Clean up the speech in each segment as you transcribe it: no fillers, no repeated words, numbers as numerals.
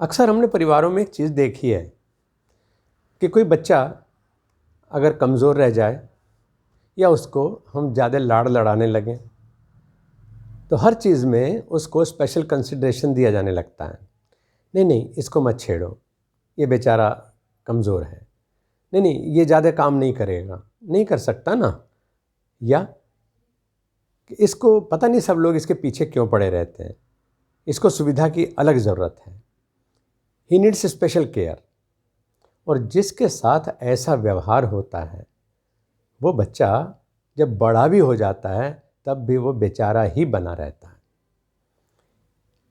अक्सर हमने परिवारों में एक चीज़ देखी है कि कोई बच्चा अगर कमज़ोर रह जाए या उसको हम ज़्यादा लाड़ लड़ाने लगें तो हर चीज़ में उसको स्पेशल कंसिडरेशन दिया जाने लगता है। नहीं नहीं, इसको मत छेड़ो, ये बेचारा कमज़ोर है। नहीं नहीं, ये ज़्यादा काम नहीं करेगा, नहीं कर सकता ना। या कि इसको पता नहीं सब लोग इसके पीछे क्यों पड़े रहते हैं, इसको सुविधा की अलग ज़रूरत है, ही नीड्स स्पेशल केयर। और जिसके साथ ऐसा व्यवहार होता है वो बच्चा जब बड़ा भी हो जाता है तब भी वो बेचारा ही बना रहता है।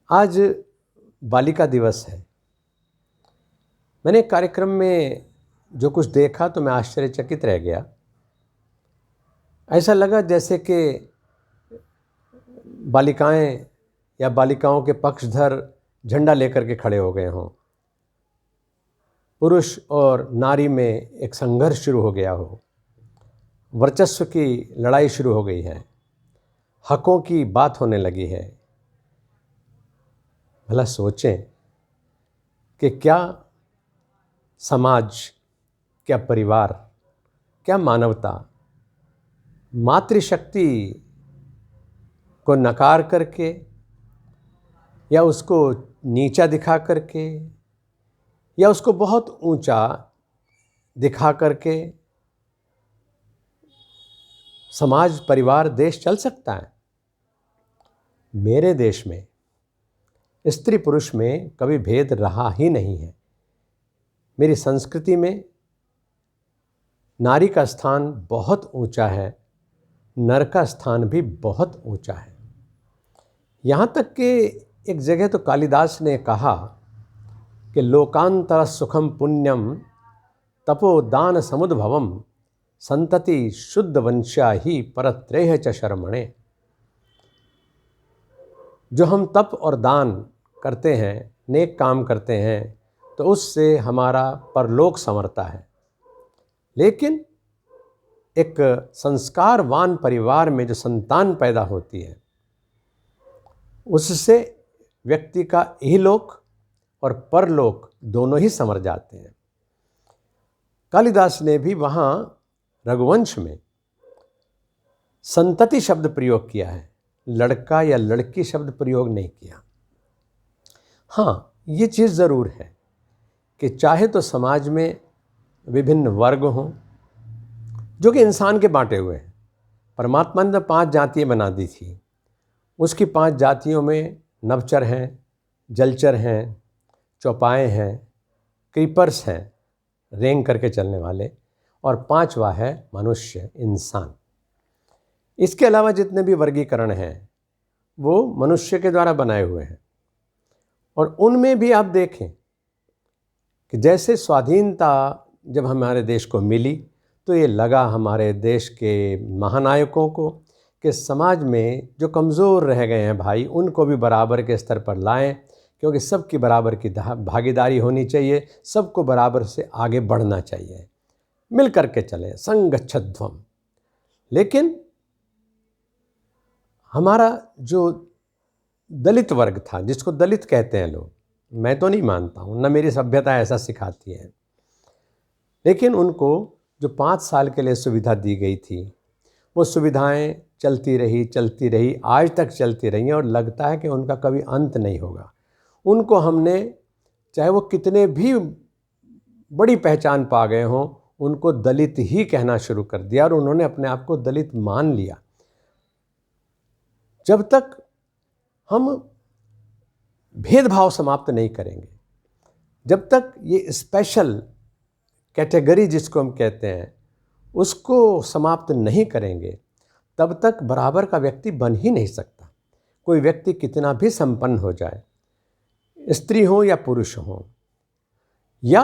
आज बालिका दिवस है। मैंने एक कार्यक्रम में जो कुछ देखा तो मैं आश्चर्यचकित रह गया। ऐसा लगा जैसे कि बालिकाएं या बालिकाओं के पक्षधर झंडा लेकर के खड़े हो गए हों, पुरुष और नारी में एक संघर्ष शुरू हो गया हो, वर्चस्व की लड़ाई शुरू हो गई है, हकों की बात होने लगी है। भला सोचें कि क्या समाज, क्या परिवार, क्या मानवता मातृशक्ति को नकार करके या उसको नीचा दिखा करके या उसको बहुत ऊंचा दिखा करके समाज, परिवार, देश चल सकता है? मेरे देश में स्त्री पुरुष में कभी भेद रहा ही नहीं है। मेरी संस्कृति में नारी का स्थान बहुत ऊंचा है, नर का स्थान भी बहुत ऊंचा है। यहाँ तक कि एक जगह तो कालिदास ने कहा कि लोकांतर सुखम पुण्यम तपोदान समुद्भवम संतति शुद्ध वंशा ही परत्रेह च शर्मणे। जो हम तप और दान करते हैं, नेक काम करते हैं, तो उससे हमारा परलोक संवरता है। लेकिन एक संस्कारवान परिवार में जो संतान पैदा होती है उससे व्यक्ति का इहलोक और परलोक दोनों ही संवर जाते हैं। कालिदास ने भी वहाँ रघुवंश में संतति शब्द प्रयोग किया है, लड़का या लड़की शब्द प्रयोग नहीं किया। हाँ, ये चीज़ ज़रूर है कि चाहे तो समाज में विभिन्न वर्ग हों जो कि इंसान के बांटे हुए हैं। परमात्मा ने 5 जातियाँ बना दी थी। उसकी 5 जातियों में नवचर हैं, जलचर हैं, चौपाए हैं, क्रीपर्स हैं, रेंग करके चलने वाले, और 5वां है मनुष्य, इंसान। इसके अलावा जितने भी वर्गीकरण हैं वो मनुष्य के द्वारा बनाए हुए हैं। और उनमें भी आप देखें कि जैसे स्वाधीनता जब हमारे देश को मिली तो ये लगा हमारे देश के महानायकों को कि समाज में जो कमज़ोर रह गए हैं भाई, उनको भी बराबर के स्तर पर लाएं, क्योंकि सबकी बराबर की भागीदारी होनी चाहिए, सबको बराबर से आगे बढ़ना चाहिए, मिल कर के चलें, संगच्छध्वम। लेकिन हमारा जो दलित वर्ग था, जिसको दलित कहते हैं लोग, मैं तो नहीं मानता हूँ, न मेरी सभ्यता ऐसा सिखाती है, लेकिन उनको जो 5 साल के लिए सुविधा दी गई थी वो सुविधाएं चलती रही, आज तक चलती रही हैं और लगता है कि उनका कभी अंत नहीं होगा। उनको हमने, चाहे वो कितने भी बड़ी पहचान पा गए हों, उनको दलित ही कहना शुरू कर दिया और उन्होंने अपने आप को दलित मान लिया। जब तक हम भेदभाव समाप्त नहीं करेंगे, जब तक ये स्पेशल कैटेगरी जिसको हम कहते हैं उसको समाप्त नहीं करेंगे, तब तक बराबर का व्यक्ति बन ही नहीं सकता। कोई व्यक्ति कितना भी संपन्न हो जाए, स्त्री हो या पुरुष हो, या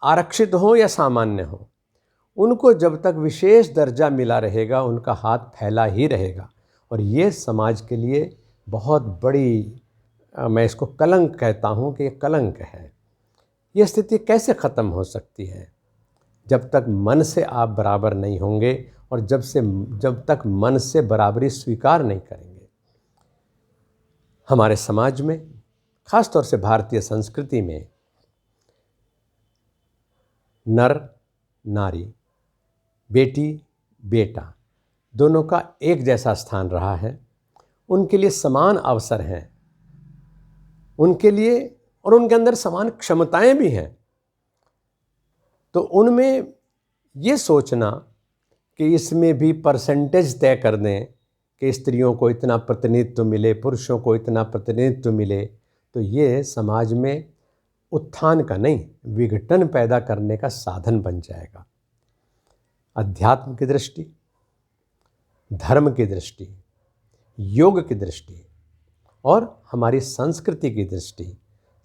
आरक्षित हो या सामान्य हो, उनको जब तक विशेष दर्जा मिला रहेगा उनका हाथ फैला ही रहेगा। और ये समाज के लिए बहुत बड़ी, मैं इसको कलंक कहता हूँ कि ये कलंक है। ये स्थिति कैसे ख़त्म हो सकती है? जब तक मन से आप बराबर नहीं होंगे और जब तक मन से बराबरी स्वीकार नहीं करेंगे। हमारे समाज में खास तौर से भारतीय संस्कृति में नर नारी, बेटी बेटा दोनों का एक जैसा स्थान रहा है। उनके लिए समान अवसर हैं, उनके लिए और उनके अंदर समान क्षमताएं भी हैं। तो उनमें ये सोचना कि इसमें भी परसेंटेज तय कर दें कि स्त्रियों को इतना प्रतिनिधित्व मिले, पुरुषों को इतना प्रतिनिधित्व मिले, तो ये समाज में उत्थान का नहीं, विघटन पैदा करने का साधन बन जाएगा। अध्यात्म की दृष्टि, धर्म की दृष्टि, योग की दृष्टि और हमारी संस्कृति की दृष्टि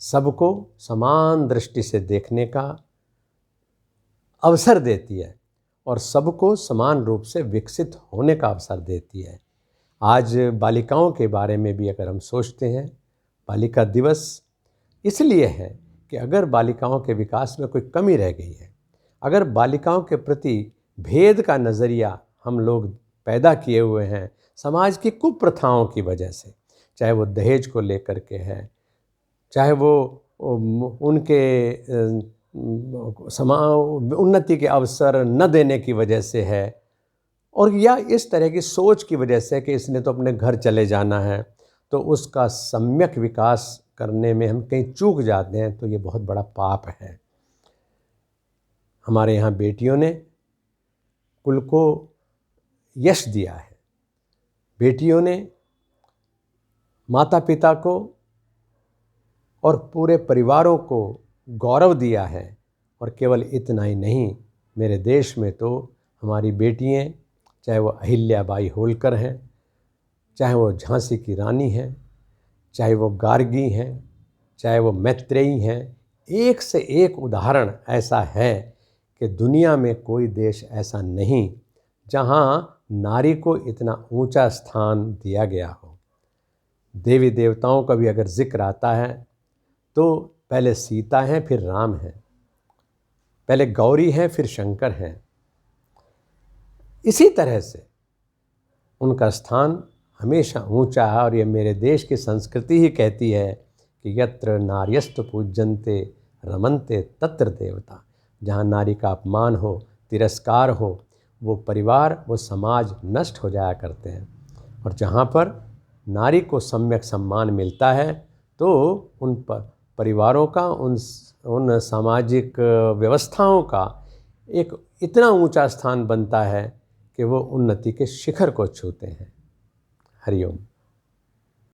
सबको समान दृष्टि से देखने का अवसर देती है और सबको समान रूप से विकसित होने का अवसर देती है। आज बालिकाओं के बारे में भी अगर हम सोचते हैं, बालिका दिवस इसलिए है कि अगर बालिकाओं के विकास में कोई कमी रह गई है, अगर बालिकाओं के प्रति भेद का नज़रिया हम लोग पैदा किए हुए हैं समाज की कुप्रथाओं की वजह से, चाहे वो दहेज को लेकर के है, चाहे वो उनके उन्नति के अवसर न देने की वजह से है, और या इस तरह की सोच की वजह से कि इसने तो अपने घर चले जाना है, तो उसका सम्यक विकास करने में हम कहीं चूक जाते हैं, तो ये बहुत बड़ा पाप है। हमारे यहाँ बेटियों ने कुल को यश दिया है, बेटियों ने माता पिता को और पूरे परिवारों को गौरव दिया है। और केवल इतना ही नहीं, मेरे देश में तो हमारी बेटियाँ, चाहे वो अहिल्याबाई होलकर हैं, चाहे वो झांसी की रानी हैं, चाहे वो गार्गी हैं, चाहे वो मैत्रेयी हैं, एक से एक उदाहरण ऐसा है कि दुनिया में कोई देश ऐसा नहीं जहाँ नारी को इतना ऊंचा स्थान दिया गया हो। देवी देवताओं का भी अगर जिक्र आता है तो पहले सीता हैं, फिर राम हैं, पहले गौरी हैं, फिर शंकर हैं। इसी तरह से उनका स्थान हमेशा ऊंचा है। और ये मेरे देश की संस्कृति ही कहती है कि यत्र नार्यस्तु पूज्यन्ते रमन्ते तत्र देवता। जहाँ नारी का अपमान हो, तिरस्कार हो, वो परिवार, वो समाज नष्ट हो जाया करते हैं। और जहाँ पर नारी को सम्यक सम्मान मिलता है तो उन परिवारों का, उन सामाजिक व्यवस्थाओं का एक इतना ऊंचा स्थान बनता है कि वो उन्नति के शिखर को छूते हैं। हरिओम।